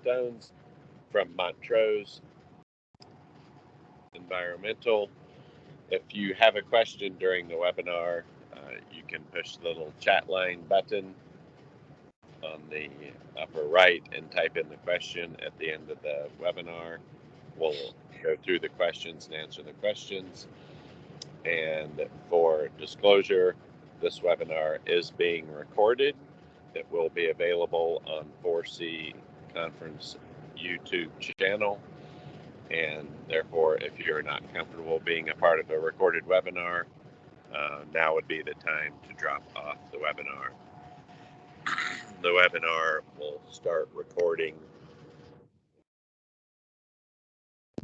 Stones from Montrose Environmental. If you have a question during the webinar, you can push the little chat line button on the upper right and type in the question at the end of the webinar. We'll go through the questions and answer the questions. And for disclosure, this webinar is being recorded. It will be available on 4C Conference YouTube channel. And therefore, if you're not comfortable being a part of a recorded webinar, now would be the time to drop off the webinar. The webinar will start recording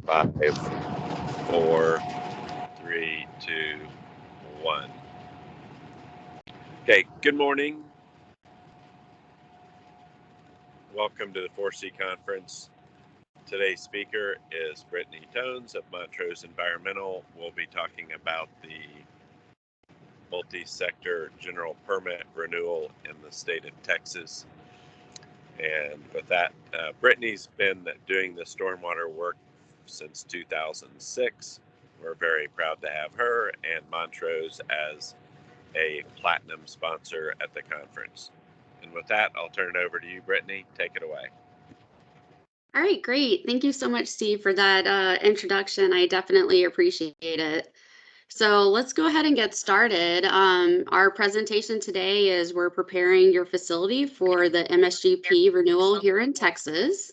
5, 4, 3, 2, 1. Okay, good morning. Welcome to the 4C Conference. Today's speaker is Brittany Tones of Montrose Environmental. We'll be talking about the multi-sector general permit renewal in the state of Texas. And with that, Brittany's been doing the stormwater work since 2006. We're very proud to have her and Montrose as a platinum sponsor at the conference. And with that, I'll turn it over to you, Brittany. Take it away. All right, great. Thank you so much, Steve, for that introduction. I definitely appreciate it. So let's go ahead and get started. Our presentation today is we're preparing your facility for the MSGP renewal here in Texas.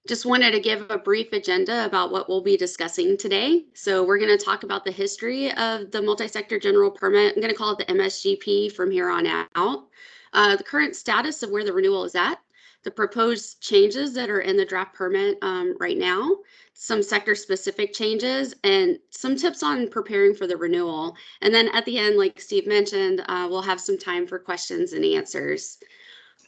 Just wanted to give a brief agenda about what we'll be discussing today. So we're going to talk about the history of the multi-sector general permit. I'm going to call it the MSGP from here on out. The current status of where the renewal is at, the proposed changes that are in the draft permit right now, some sector-specific changes, and some tips on preparing for the renewal. And then at the end, like Steve mentioned, we'll have some time for questions and answers.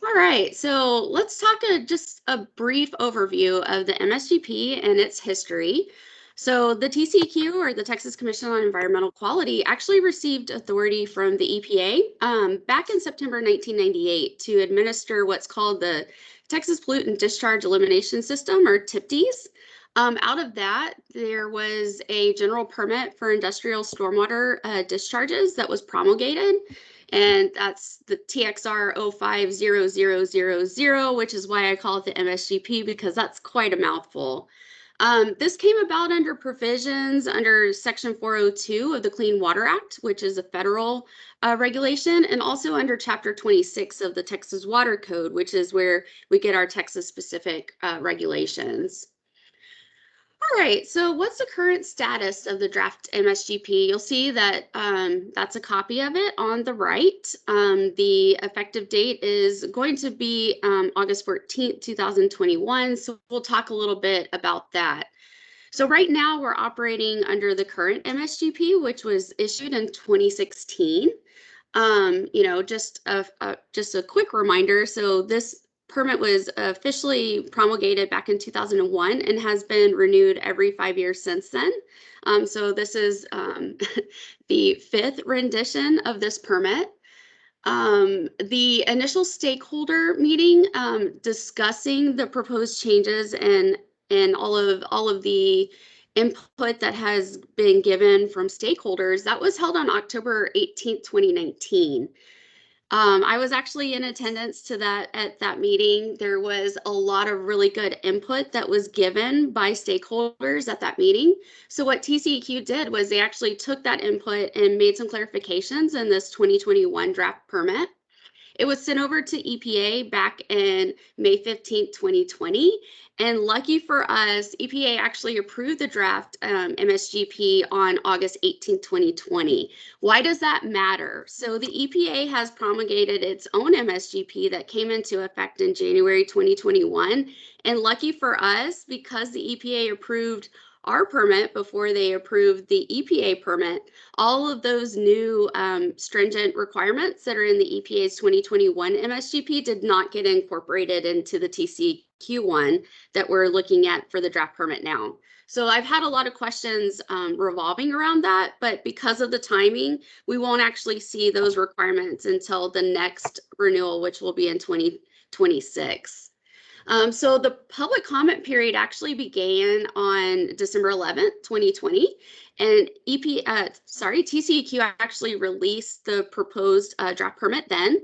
All right, so let's talk just a brief overview of the MSGP and its history. So the TCEQ, or the Texas Commission on Environmental Quality, actually received authority from the EPA back in September 1998 to administer what's called the Texas Pollutant Discharge Elimination System, or TPDES. Out of that, there was a general permit for industrial stormwater discharges that was promulgated, and that's the TXR 050000, which is why I call it the MSGP, because that's quite a mouthful. This came about under provisions under Section 402 of the Clean Water Act, which is a federal regulation, and also under Chapter 26 of the Texas Water Code, which is where we get our Texas-specific regulations. All right, so what's the current status of the draft MSGP? You'll see that that's a copy of it on the right. The effective date is going to be August 14th, 2021, so we'll talk a little bit about that. So right now we're operating under the current MSGP, which was issued in 2016. Just a quick reminder, so this permit was officially promulgated back in 2001 and has been renewed every 5 years since then. So this is the 5th rendition of this permit. The initial stakeholder meeting discussing the proposed changes and all of the input that has been given from stakeholders, that was held on October 18th, 2019. I was actually in attendance at that meeting. There was a lot of really good input that was given by stakeholders at that meeting. So what TCEQ did was they actually took that input and made some clarifications in this 2021 draft permit. It was sent over to EPA back in May 15th, 2020. And lucky for us, EPA actually approved the draft MSGP on August 18th, 2020. Why does that matter? So the EPA has promulgated its own MSGP that came into effect in January 2021. And lucky for us, because the EPA approved our permit before they approved the EPA permit, all of those new stringent requirements that are in the EPA's 2021 MSGP did not get incorporated into the TCEQ one that we're looking at for the draft permit now. So I've had a lot of questions revolving around that, but because of the timing, we won't actually see those requirements until the next renewal, which will be in 2026. So the public comment period actually began on December 11th, 2020, and TCEQ actually released the proposed draft permit then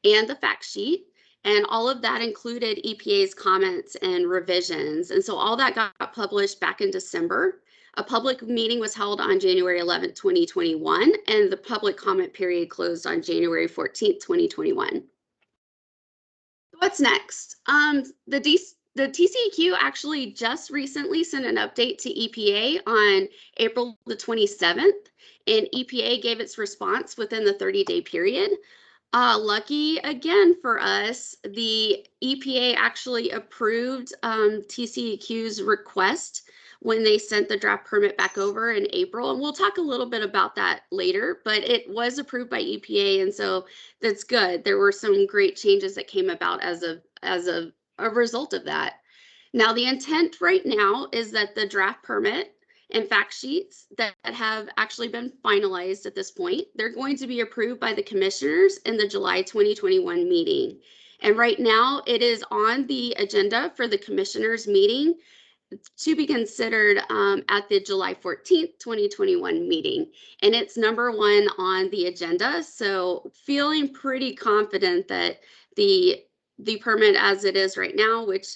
and the fact sheet. And all of that included EPA's comments and revisions. And so all that got published back in December. A public meeting was held on January 11th, 2021, and the public comment period closed on January 14th, 2021. What's next? The TCEQ actually just recently sent an update to EPA on April the 27th, and EPA gave its response within the 30-day period. Lucky again for us, the EPA actually approved TCEQ's request when they sent the draft permit back over in April. And we'll talk a little bit about that later, but it was approved by EPA. And so that's good. There were some great changes that came about as a result of that. Now, the intent right now is that the draft permit and fact sheets that have actually been finalized at this point, they're going to be approved by the commissioners in the July 2021 meeting. And right now it is on the agenda for the commissioners meeting to be considered at the July 14th, 2021 meeting. And it's number 1 on the agenda. So feeling pretty confident that the permit as it is right now, which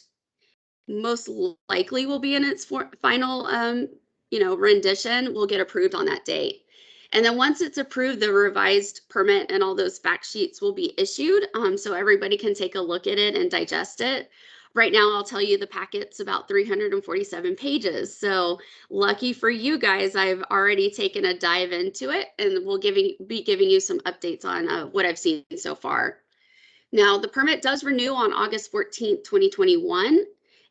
most likely will be in its final rendition, will get approved on that date. And then once it's approved, the revised permit and all those fact sheets will be issued, so everybody can take a look at it and digest it. Right now, I'll tell you the packet's about 347 pages. So lucky for you guys, I've already taken a dive into it, and we'll be giving you some updates on what I've seen so far. Now, the permit does renew on August 14th, 2021.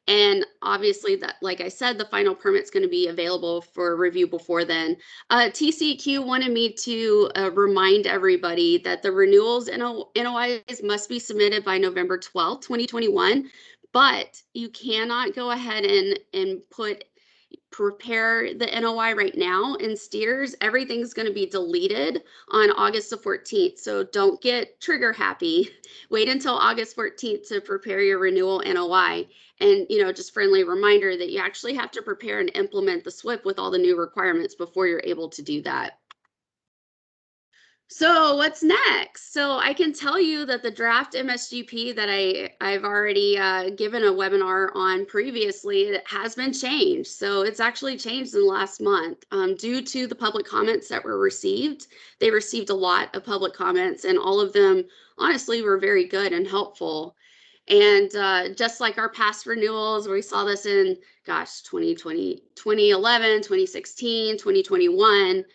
And obviously, that, like I said, the final permit's going to be available for review before then. TCEQ wanted me to remind everybody that the renewals NOIs must be submitted by November 12th, 2021. But you cannot go ahead and prepare the NOI right now in steers. Everything's going to be deleted on August the 14th. So don't get trigger happy. Wait until August 14th to prepare your renewal NOI. And, just friendly reminder that you actually have to prepare and implement the SWIP with all the new requirements before you're able to do that. So what's next? So I can tell you that the draft MSGP that I've already given a webinar on previously, it has been changed. So it's actually changed in the last month due to the public comments that were received. They received a lot of public comments, and all of them honestly were very good and helpful. And just like our past renewals, we saw this in, 2020, 2011, 2016, 2021,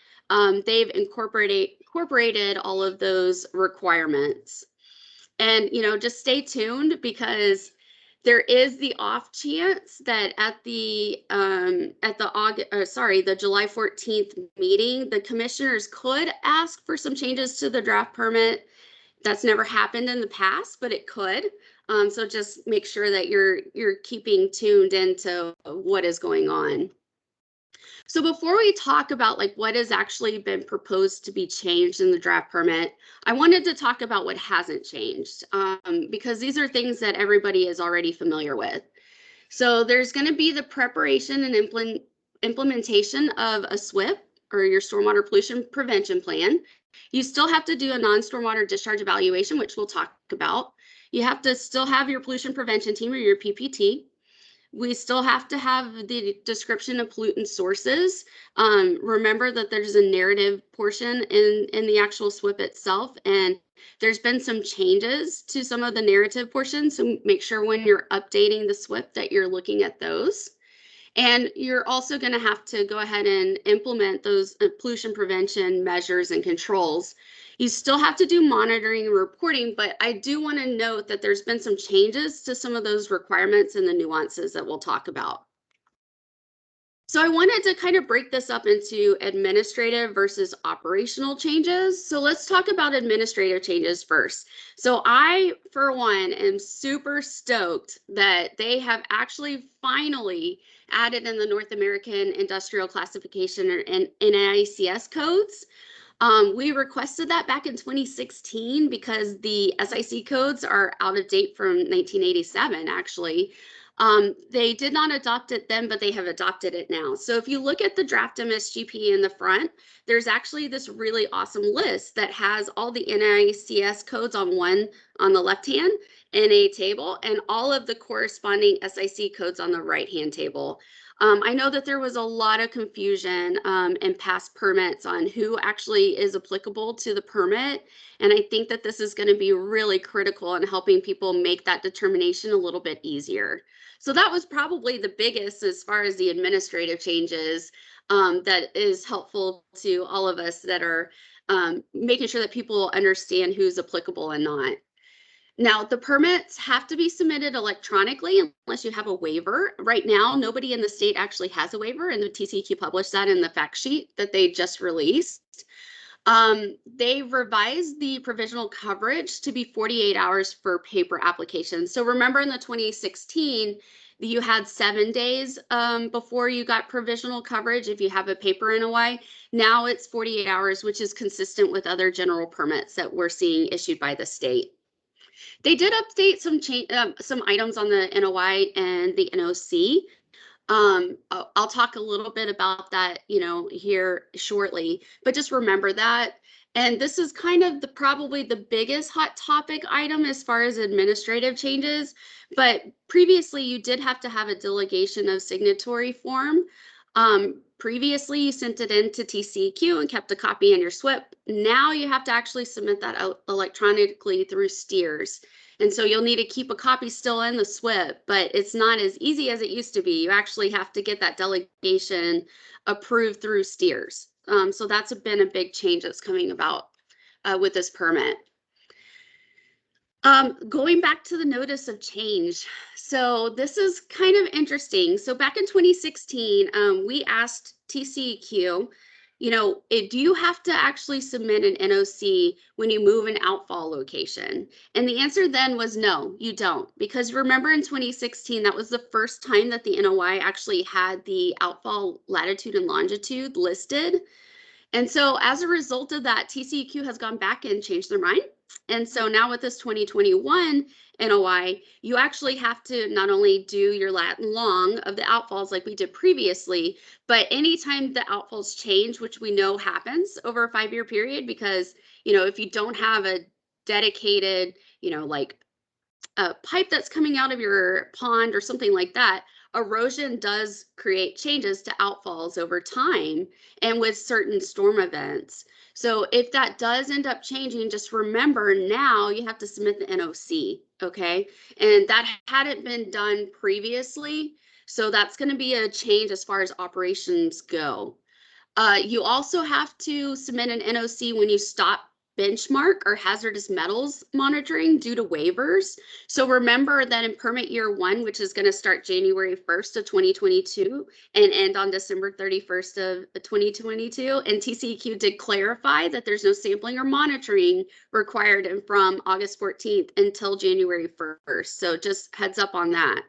they've incorporated all of those requirements. And, just stay tuned, because there is the off chance that at the July 14th meeting, the commissioners could ask for some changes to the draft permit. That's never happened in the past, but it could. So just make sure that you're keeping tuned into what is going on. So before we talk about what has actually been proposed to be changed in the draft permit, I wanted to talk about what hasn't changed, because these are things that everybody is already familiar with. So there's going to be the preparation and implementation of a SWIP, or your Stormwater Pollution Prevention Plan. You still have to do a non-stormwater discharge evaluation, which we'll talk about. You have to still have your pollution prevention team, or your PPT. We still have to have the description of pollutant sources. Remember that there's a narrative portion in the actual SWIP itself, and there's been some changes to some of the narrative portions. So make sure when you're updating the SWIP that you're looking at those. And you're also going to have to go ahead and implement those pollution prevention measures and controls. You still have to do monitoring and reporting, but I do want to note that there's been some changes to some of those requirements and the nuances that we'll talk about. So I wanted to kind of break this up into administrative versus operational changes. So let's talk about administrative changes first. So I, for one, am super stoked that they have actually finally added in the North American Industrial Classification, or NAICS codes. We requested that back in 2016 because the SIC codes are out of date from 1987, actually. They did not adopt it then, but they have adopted it now. So if you look at the draft MSGP in the front, there's actually this really awesome list that has all the NICS codes on the left hand in a table, and all of the corresponding SIC codes on the right hand table. I know that there was a lot of confusion in past permits on who actually is applicable to the permit. And I think that this is going to be really critical in helping people make that determination a little bit easier. So that was probably the biggest as far as the administrative changes that is helpful to all of us that are making sure that people understand who's applicable and not. Now, the permits have to be submitted electronically unless you have a waiver. Right now, nobody in the state actually has a waiver, and the TCEQ published that in the fact sheet that they just released. They revised the provisional coverage to be 48 hours for paper applications. So remember in the 2016, you had 7 days before you got provisional coverage if you have a paper NOI. Now it's 48 hours, which is consistent with other general permits that we're seeing issued by the state. They did update some items on the NOI and the NOC. I'll talk a little bit about that, here shortly, but just remember that. And this is kind of probably the biggest hot topic item as far as administrative changes. But previously, you did have to have a delegation of signatory form. Previously, you sent it in to TCEQ and kept a copy in your SWIP. Now you have to actually submit that out electronically through STEERS. And so you'll need to keep a copy still in the SWIP, but it's not as easy as it used to be. You actually have to get that delegation approved through STEERS. So that's been a big change that's coming about with this permit. Going back to the notice of change. So this is kind of interesting. So back in 2016, we asked TCEQ, do you have to actually submit an NOC when you move an outfall location? And the answer then was no, you don't. Because remember in 2016, that was the first time that the NOI actually had the outfall latitude and longitude listed. And so as a result of that, TCEQ has gone back and changed their mind. And so now with this 2021 NOI, you actually have to not only do your lat and long of the outfalls like we did previously, but anytime the outfalls change, which we know happens over a 5-year period, because, if you don't have a dedicated, like a pipe that's coming out of your pond or something like that, erosion does create changes to outfalls over time and with certain storm events. So if that does end up changing, just remember now you have to submit the NOC, okay? And that hadn't been done previously. So that's going to be a change as far as operations go. You also have to submit an NOC when you stop benchmark or hazardous metals monitoring due to waivers. So remember that in permit year 1, which is going to start January 1st of 2022 and end on December 31st of 2022, and TCEQ did clarify that there's no sampling or monitoring required from August 14th until January 1st. So just heads up on that.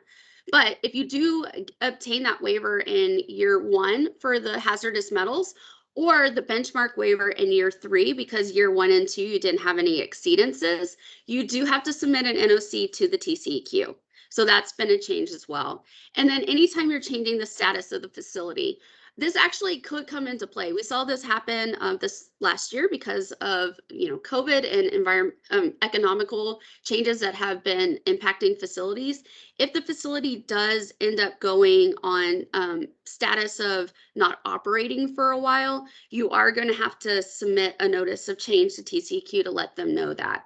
But if you do obtain that waiver in year 1 for the hazardous metals, or the benchmark waiver in year 3, because year 1 and 2 you didn't have any exceedances, you do have to submit an NOC to the TCEQ. So that's been a change as well. And then anytime you're changing the status of the facility, this actually could come into play. We saw this happen this last year because of COVID and economical changes that have been impacting facilities. If the facility does end up going on status of not operating for a while, you are going to have to submit a notice of change to TCEQ to let them know that.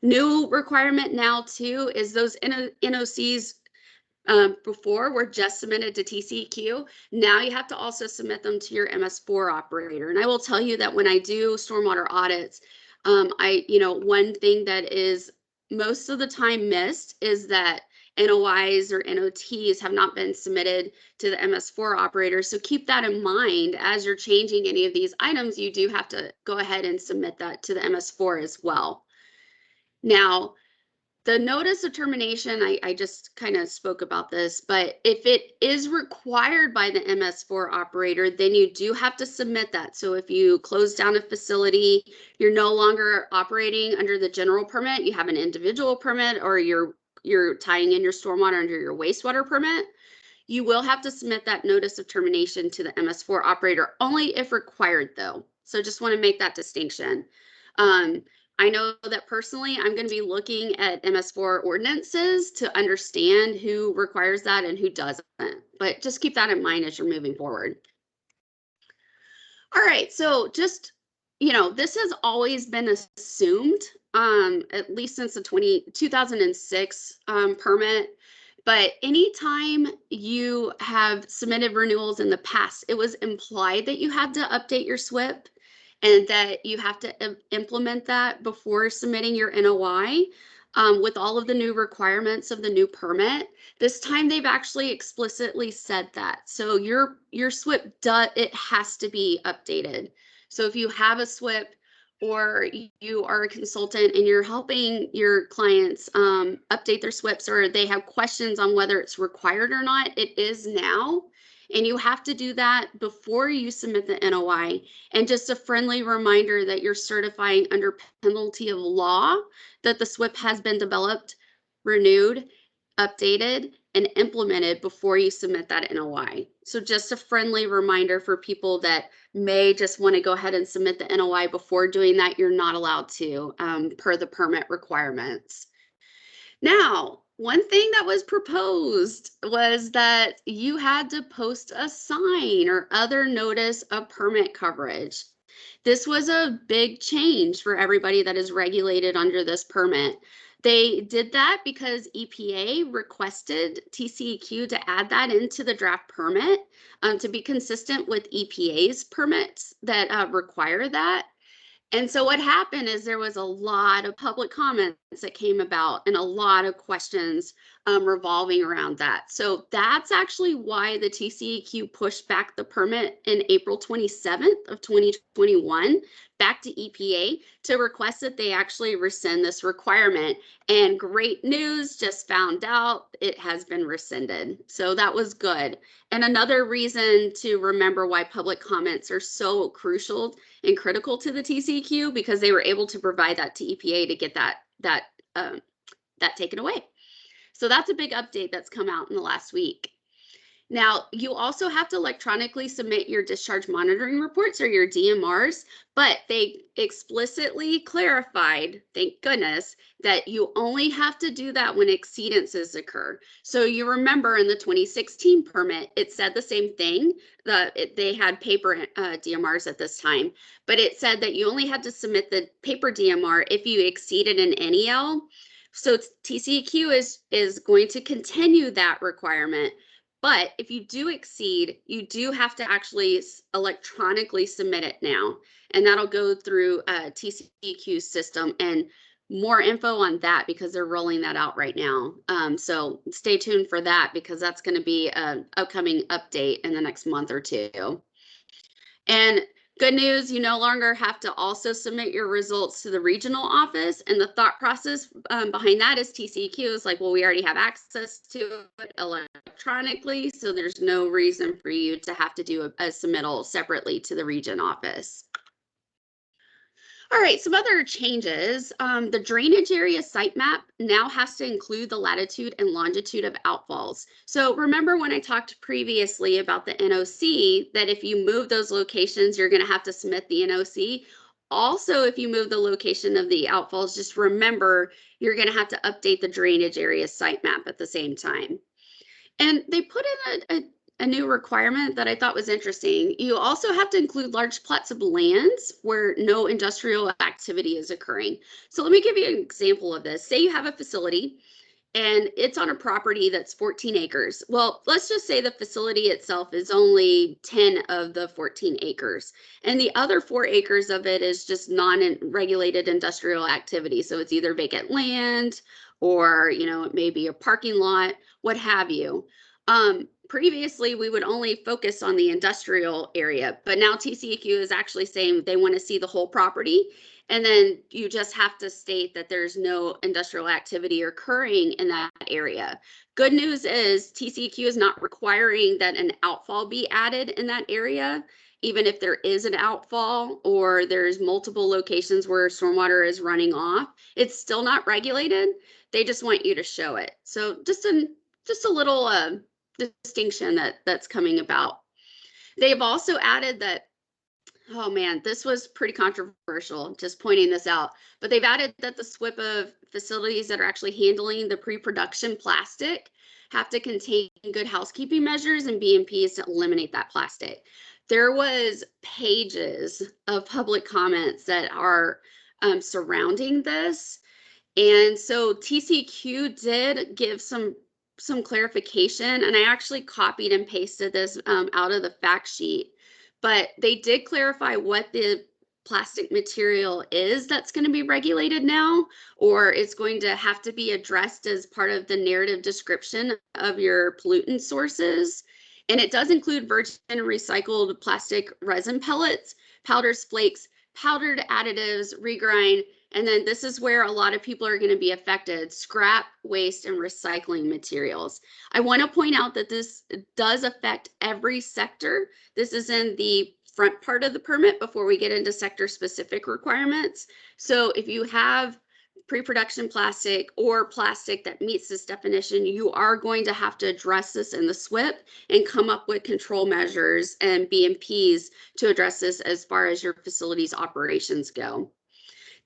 New requirement now too is those NOCs before were just submitted to TCEQ. Now you have to also submit them to your MS4 operator. And I will tell you that when I do stormwater audits, one thing that is most of the time missed is that NOIs or NOTs have not been submitted to the MS4 operator. So keep that in mind as you're changing any of these items. You do have to go ahead and submit that to the MS4 as well. Now, the notice of termination, I just kind of spoke about this, but if it is required by the MS4 operator, then you do have to submit that. So if you close down a facility, you're no longer operating under the general permit, you have an individual permit, or you're tying in your stormwater under your wastewater permit, you will have to submit that notice of termination to the MS4 operator, only if required though. So just want to make that distinction. I know that personally, I'm going to be looking at MS4 ordinances to understand who requires that and who doesn't, but just keep that in mind as you're moving forward. All right, so just, this has always been assumed, at least since the 2006 permit. But anytime you have submitted renewals in the past, it was implied that you had to update your SWIP and that you have to implement that before submitting your NOI with all of the new requirements of the new permit. This time they've actually explicitly said that. So your SWIP, it has to be updated. So if you have a SWIP or you are a consultant and you're helping your clients update their SWIPs, or they have questions on whether it's required or not, it is now. And you have to do that before you submit the NOI. And just a friendly reminder that you're certifying under penalty of law that the SWIP has been developed, renewed, updated, and implemented before you submit that NOI. So just a friendly reminder for people that may just want to go ahead and submit the NOI before doing that. You're not allowed to per the permit requirements. Now, one thing that was proposed was that you had to post a sign or other notice of permit coverage. This was a big change for everybody that is regulated under this permit. They did that because EPA requested TCEQ to add that into the draft permit to be consistent with EPA's permits that require that. And so what happened is there was a lot of public comments that came about and a lot of questions revolving around that. So that's actually why the TCEQ pushed back the permit in April 27th of 2021 back to EPA to request that they actually rescind this requirement. And great news, just found out it has been rescinded. So that was good. And another reason to remember why public comments are so crucial and critical to the TCEQ, because they were able to provide that to EPA to get that taken away. So that's a big update that's come out in the last week. Now, you also have to electronically submit your discharge monitoring reports or your DMRs, but they explicitly clarified, thank goodness, that you only have to do that when exceedances occur. So you remember in the 2016 permit, it said the same thing. They had paper DMRs at this time, but it said that you only had to submit the paper DMR if you exceeded an NEL. So TCEQ is going to continue that requirement. But if you do exceed, you do have to actually electronically submit it now. And that'll go through a TCEQ system, and more info on that because they're rolling that out right now. So stay tuned for that because that's going to be an upcoming update in the next month or two. And good news, you no longer have to also submit your results to the regional office. And the thought process behind that is TCEQ is like, well, we already have access to it electronically, so there's no reason for you to have to do a submittal separately to the region office. All right, some other changes. The drainage area site map now has to include the latitude and longitude of outfalls. So remember when I talked previously about the NOC, that if you move those locations, you're going to have to submit the NOC. Also, if you move the location of the outfalls, just remember you're going to have to update the drainage area site map at the same time. And they put in a new requirement that I thought was interesting. You also have to include large plots of lands where no industrial activity is occurring. So let me give you an example of this. Say you have a facility and it's on a property that's 14 acres. Well, let's just say the facility itself is only 10 of the 14 acres. And the other 4 acres of it is just non-regulated industrial activity. So it's either vacant land or, it may be a parking lot, what have you. Previously, we would only focus on the industrial area, but now TCEQ is actually saying they want to see the whole property. And then you just have to state that there's no industrial activity occurring in that area. Good news is TCEQ is not requiring that an outfall be added in that area, even if there is an outfall or there's multiple locations where stormwater is running off. It's still not regulated. They just want you to show it. So just a little distinction that's coming about. They've also added that, oh man, this was pretty controversial, just pointing this out, but they've added that the SWIP of facilities that are actually handling the pre-production plastic have to contain good housekeeping measures and BMPs to eliminate that plastic. There was pages of public comments that are surrounding this. And so TCEQ did give some clarification, and I actually copied and pasted this out of the fact sheet. But they did clarify what the plastic material is that's going to be regulated now, or it's going to have to be addressed as part of the narrative description of your pollutant sources. And it does include virgin and recycled plastic resin pellets, powders, flakes, powdered additives, regrind, and then this is where a lot of people are going to be affected: scrap, waste, and recycling materials. I want to point out that this does affect every sector. This is in the front part of the permit before we get into sector specific requirements. So if you have pre-production plastic or plastic that meets this definition, you are going to have to address this in the SWIP and come up with control measures and BMPs to address this as far as your facility's operations go.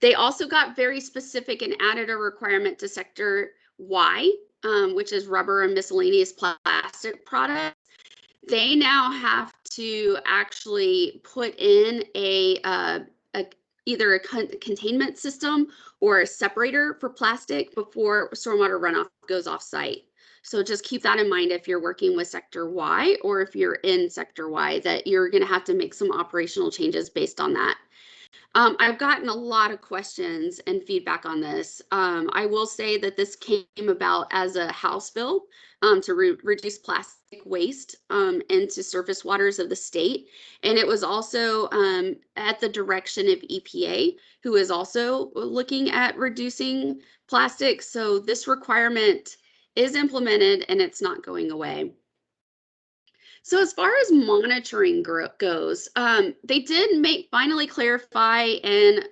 They also got very specific and added a requirement to sector Y, which is rubber and miscellaneous plastic products. They now have to actually put in either a containment system or a separator for plastic before stormwater runoff goes off site. So just keep that in mind if you're working with sector Y, or if you're in sector Y, that you're going to have to make some operational changes based on that. I've gotten a lot of questions and feedback on this. I will say that this came about as a House bill to reduce plastic waste into surface waters of the state. And it was also at the direction of EPA, who is also looking at reducing plastic. So this requirement is implemented and it's not going away. So as far as monitoring goes, they did finally clarify, and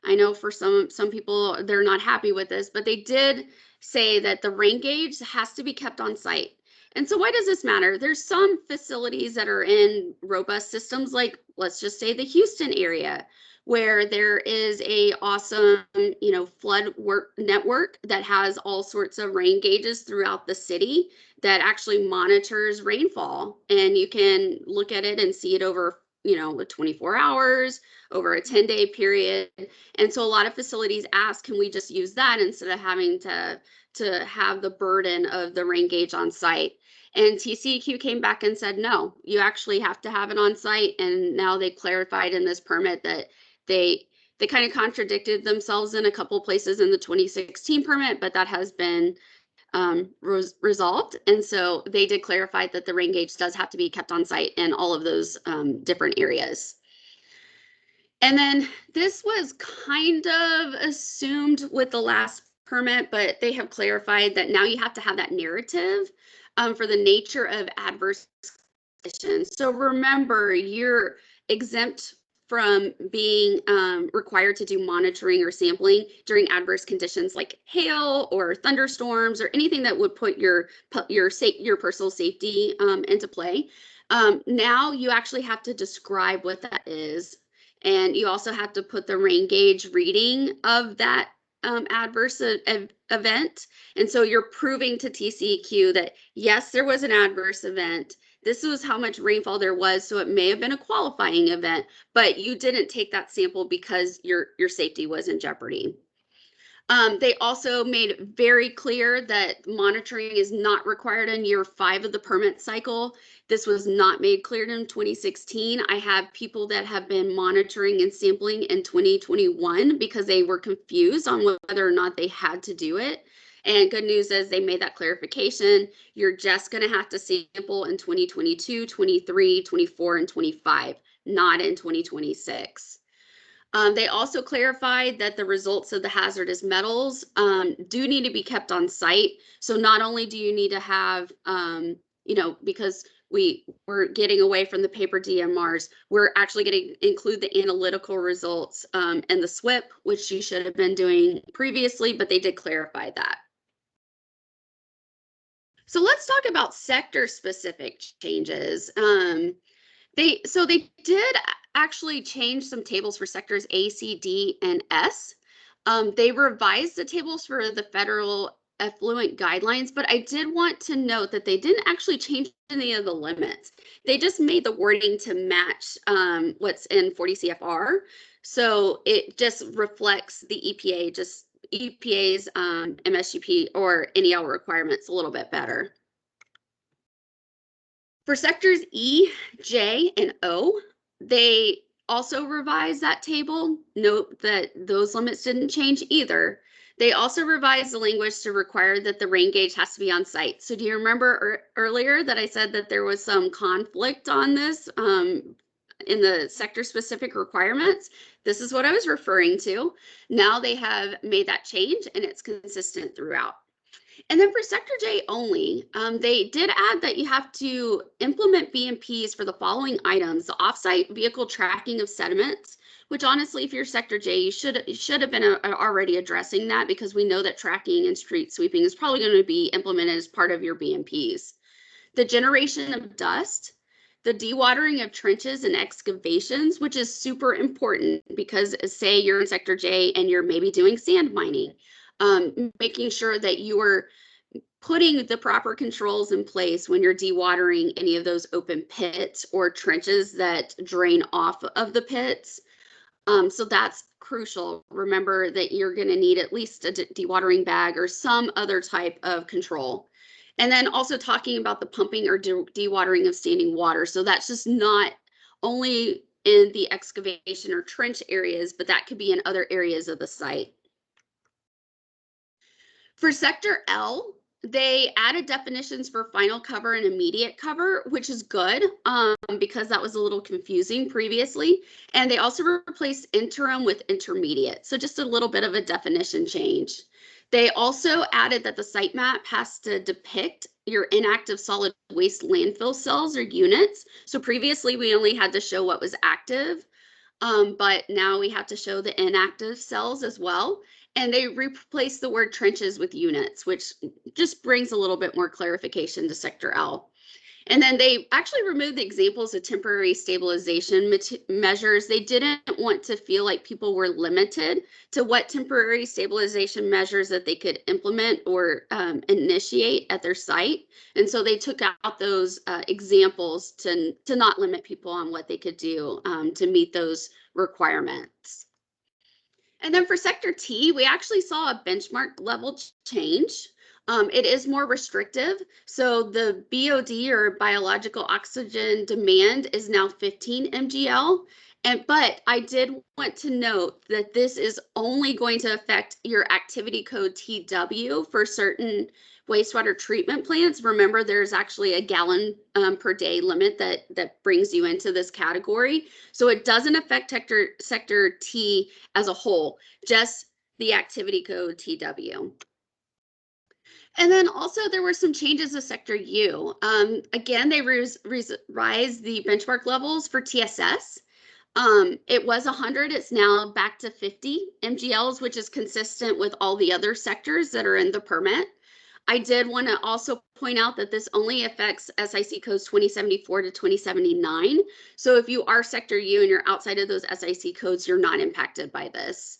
I know for some people they're not happy with this, but they did say that the rain gauge has to be kept on site. And so why does this matter? There's some facilities that are in robust systems, like let's just say the Houston area, where there is a awesome, flood network that has all sorts of rain gauges throughout the city that actually monitors rainfall. And you can look at it and see it over, 24 hours, over a 10-day period. And so a lot of facilities ask, can we just use that instead of having to have the burden of the rain gauge on site? And TCEQ came back and said, no, you actually have to have it on site. And now they clarified in this permit that they kind of contradicted themselves in a couple places in the 2016 permit, but that has been resolved. And so they did clarify that the rain gauge does have to be kept on site in all of those different areas. And then this was kind of assumed with the last permit, but they have clarified that now you have to have that narrative for the nature of adverse conditions. So remember, you're exempt from being required to do monitoring or sampling during adverse conditions like hail or thunderstorms or anything that would put your personal safety into play. Now you actually have to describe what that is, and you also have to put the rain gauge reading of that adverse event. And so you're proving to TCEQ that yes, there was an adverse event. This was how much rainfall there was, so it may have been a qualifying event, but you didn't take that sample because your safety was in jeopardy. They also made very clear that monitoring is not required in year 5 of the permit cycle. This was not made clear in 2016. I have people that have been monitoring and sampling in 2021 because they were confused on whether or not they had to do it. And good news is they made that clarification. You're just going to have to sample in 2022, 23, 24, and 25, not in 2026. They also clarified that the results of the hazardous metals do need to be kept on site. So not only do you need to have, because we're getting away from the paper DMRs, we're actually going to include the analytical results and the SWIP, which you should have been doing previously, but they did clarify that. So let's talk about sector-specific changes. They did actually change some tables for sectors A, C, D, and S. They revised the tables for the federal effluent guidelines, but I did want to note that they didn't actually change any of the limits. They just made the wording to match what's in 40 CFR. So it just reflects the EPA's MSGP or NEL requirements a little bit better. For sectors E, J, and O, they also revised that table. Note that those limits didn't change either. They also revised the language to require that the rain gauge has to be on site. So do you remember earlier that I said that there was some conflict on this in the sector-specific requirements? This is what I was referring to. Now they have made that change and it's consistent throughout. And then for Sector J only, they did add that you have to implement BMPs for the following items: the offsite vehicle tracking of sediments, which honestly, if you're Sector J, you should have been already addressing that, because we know that tracking and street sweeping is probably going to be implemented as part of your BMPs. The generation of dust, the dewatering of trenches and excavations, which is super important because say you're in Sector J and you're maybe doing sand mining. Making sure that you are putting the proper controls in place when you're dewatering any of those open pits or trenches that drain off of the pits. So that's crucial. Remember that you're going to need at least a dewatering bag or some other type of control. And then also talking about the pumping or dewatering of standing water. So that's just not only in the excavation or trench areas, but that could be in other areas of the site. For Sector L, they added definitions for final cover and immediate cover, which is good because that was a little confusing previously. And they also replaced interim with intermediate. So just a little bit of a definition change. They also added that the site map has to depict your inactive solid waste landfill cells or units. So previously we only had to show what was active, but now we have to show the inactive cells as well. And they replaced the word trenches with units, which just brings a little bit more clarification to Sector L. And then they actually removed the examples of temporary stabilization measures. They didn't want to feel like people were limited to what temporary stabilization measures that they could implement or initiate at their site. And so they took out those examples to not limit people on what they could do to meet those requirements. And then for Sector T, we actually saw a benchmark level change. It is more restrictive. So the BOD or biological oxygen demand is now 15 mgl. But I did want to note that this is only going to affect your activity code TW for certain wastewater treatment plants. Remember, there's actually a gallon per day limit that brings you into this category. So it doesn't affect Sector T as a whole, just the activity code TW. And then also there were some changes to Sector U. Again, they raised the benchmark levels for TSS. It was 100, it's now back to 50 mgls, which is consistent with all the other sectors that are in the permit. I did want to also point out that this only affects SIC codes 2074 to 2079. So if you are Sector U and you're outside of those SIC codes, you're not impacted by this.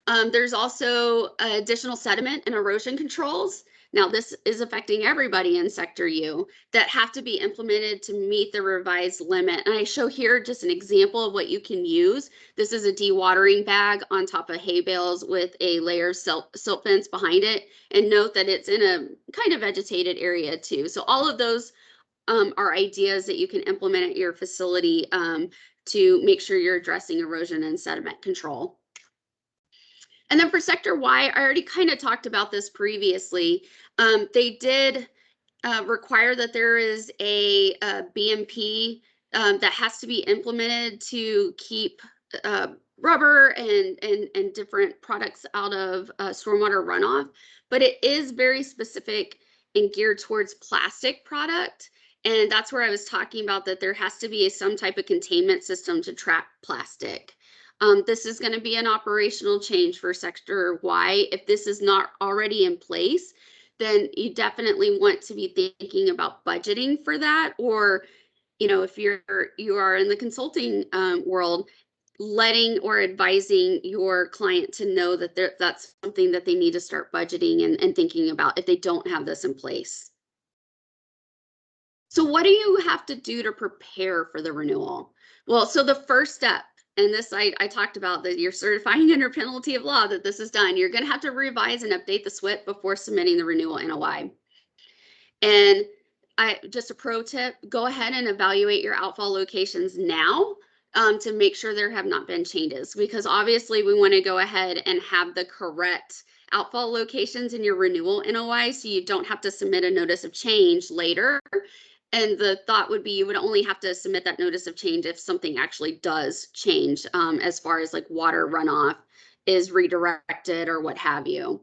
There's also additional sediment and erosion controls. Now, this is affecting everybody in Sector U that have to be implemented to meet the revised limit. And I show here just an example of what you can use. This is a dewatering bag on top of hay bales with a layer of silt fence behind it. And note that it's in a kind of vegetated area too. So all of those are ideas that you can implement at your facility to make sure you're addressing erosion and sediment control. And then for Sector Y, I already kind of talked about this previously. They did require that there is a BMP that has to be implemented to keep rubber and different products out of stormwater runoff, but it is very specific and geared towards plastic product. And that's where I was talking about that there has to be some type of containment system to trap plastic. This is going to be an operational change for Sector Y. If this is not already in place, then you definitely want to be thinking about budgeting for that. Or, you know, if you are in the consulting world, letting or advising your client to know that that's something that they need to start budgeting and thinking about if they don't have this in place. So what do you have to do to prepare for the renewal? Well, so the first step, and this I talked about, that you're certifying under penalty of law that this is done. You're going to have to revise and update the SWIP before submitting the renewal NOI. And just a pro tip, go ahead and evaluate your outfall locations now to make sure there have not been changes, because obviously we want to go ahead and have the correct outfall locations in your renewal NOI so you don't have to submit a notice of change later. And the thought would be you would only have to submit that notice of change if something actually does change, as far as like water runoff is redirected or what have you.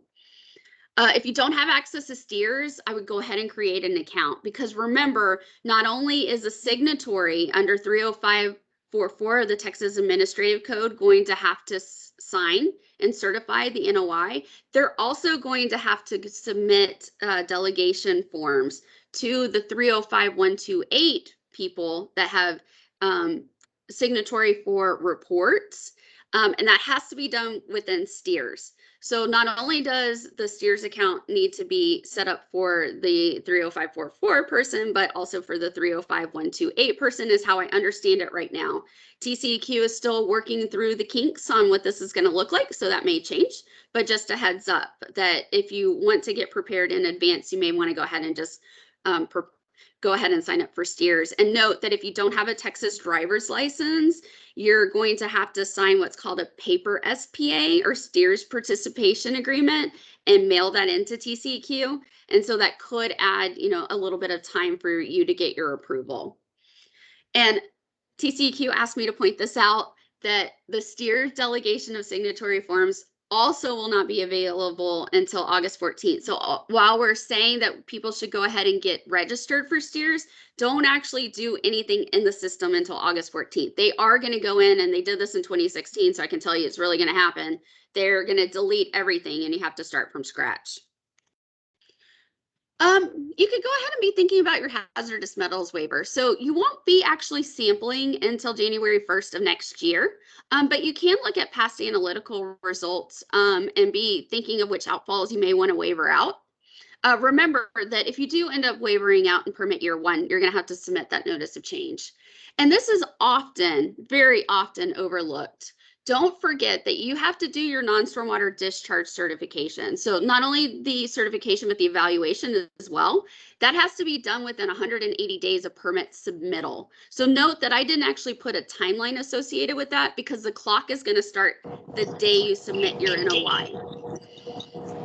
If you don't have access to steers, I would go ahead and create an account, because remember, not only is a signatory under 30544 of the Texas Administrative Code going to have to sign and certify the NOI, they're also going to have to submit delegation forms to the 305128 people that have signatory for reports, and that has to be done within steers. So not only does the steers account need to be set up for the 30544 person, but also for the 305128 person is how I understand it right now. TCEQ is still working through the kinks on what this is going to look like, so that may change. But just a heads up that if you want to get prepared in advance, you may want to go ahead and just go ahead and sign up for steers. And note that if you don't have a Texas driver's license, you're going to have to sign what's called a paper SPA or steers participation agreement and mail that into TCEQ. And so that could add, you know, a little bit of time for you to get your approval. And TCEQ asked me to point this out, that the steers delegation of signatory forms also will not be available until August 14th. So while we're saying that people should go ahead and get registered for steers, don't actually do anything in the system until August 14th. They are going to go in, and they did this in 2016, so I can tell you it's really going to happen. They're going to delete everything, and you have to start from scratch. You could go ahead and be thinking about your hazardous metals waiver. So you won't be actually sampling until January 1st of next year, but you can look at past analytical results and be thinking of which outfalls you may want to waiver out. Remember that if you do end up waivering out in permit year 1, you're going to have to submit that notice of change. And this is often, very often overlooked. Don't forget that you have to do your non-stormwater discharge certification. So not only the certification, but the evaluation as well. That has to be done within 180 days of permit submittal. So note that I didn't actually put a timeline associated with that, because the clock is going to start the day you submit your NOI.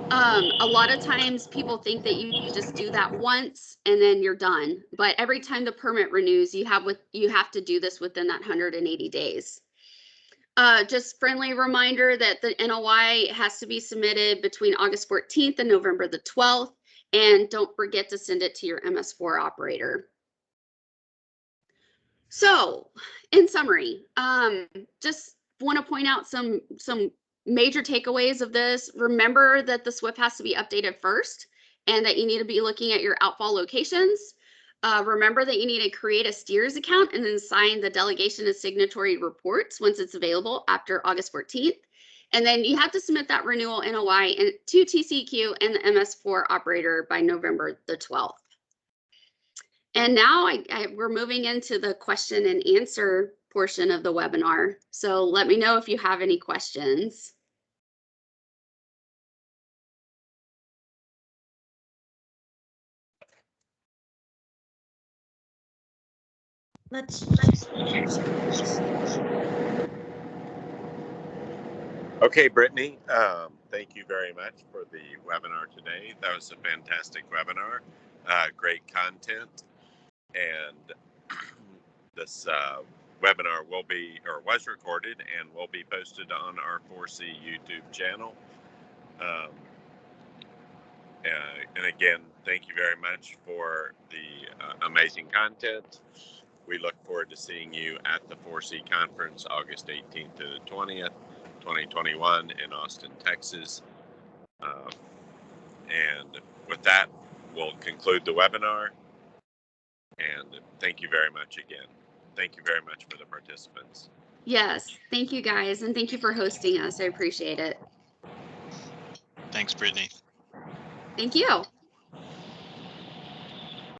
A lot of times people think that you just do that once and then you're done. But every time the permit renews, you have to do this within that 180 days. Just friendly reminder that the NOI has to be submitted between August 14th and November the 12th. And don't forget to send it to your MS4 operator. So in summary, just want to point out some major takeaways of this. Remember that the SWIP has to be updated first, and that you need to be looking at your outfall locations. Remember that you need to create a steers account and then sign the delegation of signatory reports once it's available after August 14th. And then you have to submit that renewal NOI to TCEQ and the MS4 operator by November the 12th. And now we're moving into the question and answer portion of the webinar. So let me know if you have any questions. Okay, Brittany, thank you very much for the webinar today. That was a fantastic webinar, great content, and this webinar will be, or was recorded and will be posted on our 4C YouTube channel. And again, thank you very much for the amazing content. We look forward to seeing you at the 4C conference, August 18th to the 20th, 2021 in Austin, Texas. And with that, we'll conclude the webinar. And thank you very much again. Thank you very much for the participants. Yes, thank you guys, and thank you for hosting us. I appreciate it. Thanks, Brittany. Thank you.